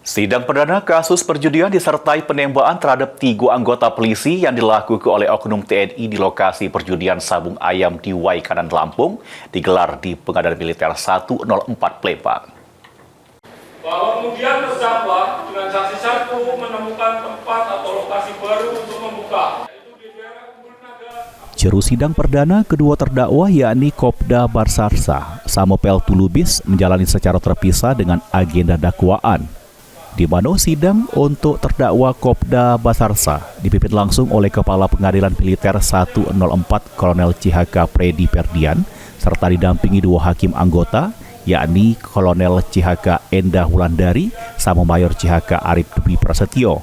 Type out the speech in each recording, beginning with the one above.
Sidang perdana kasus perjudian disertai penembakan terhadap 3 anggota polisi yang dilakukan oleh oknum TNI di lokasi perjudian sabung ayam di Waikanan, Lampung, digelar di Pengadilan Militer 104 Palembang. Bahwa kemudian terdakwa dengan saksi satu menemukan tempat atau lokasi baru untuk membuka. Juru sidang perdana kedua terdakwa yakni Kopda Barsarsa, Samopel Tulubis menjalani secara terpisah dengan agenda dakwaan, di mana sidang untuk terdakwa Kopda Barsarsa dipimpin langsung oleh Kepala Pengadilan Militer 104 Kolonel CHK Predi Perdian serta didampingi 2 hakim anggota yakni Kolonel CHK Endah Wulandari sama Mayor CHK Arif Dwi Prasetyo.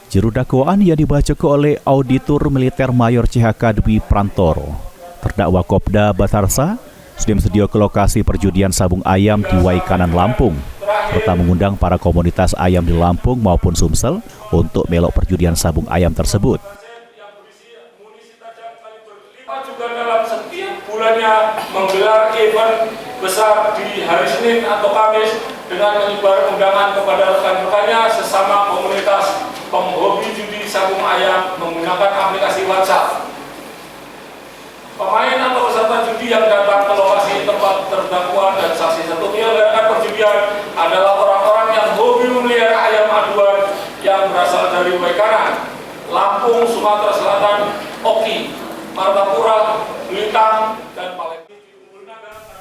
Juru dakwaan yang dibacakan oleh Auditor Militer Mayor CHK Dwi Prantoro. Terdakwa Kopda Barsarsa sudah bersedia ke lokasi perjudian sabung ayam di Waikanan, Lampung, serta mengundang para komunitas ayam di Lampung maupun Sumsel untuk melok perjudian sabung ayam tersebut. Juga dalam setiap bulannya menggelar event besar di hari Senin atau Kamis dengan menyebar undangan kepada rekan-rekannya sesama komunitas penghobi judi sabung ayam menggunakan aplikasi WhatsApp. Pemain atau peserta judi yang datang ke lokasi tempat terdakwa dan saksi satu penyelenggaraan perjudian adalah orang-orang yang hobi memelihara ayam aduan yang berasal dari Waikanan, Lampung, Sumatera Selatan, Oki, Martapura, Blitar, dan Palembang.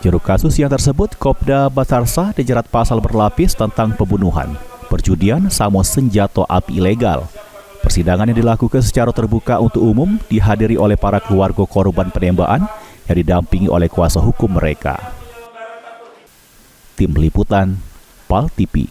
Juru kasus yang tersebut, Kopda Barsarsa, dijerat pasal berlapis tentang pembunuhan, perjudian, sama senjata api ilegal. Persidangan yang dilakukan secara terbuka untuk umum dihadiri oleh para keluarga korban penembakan yang didampingi oleh kuasa hukum mereka. Tim Liputan, PAL TV.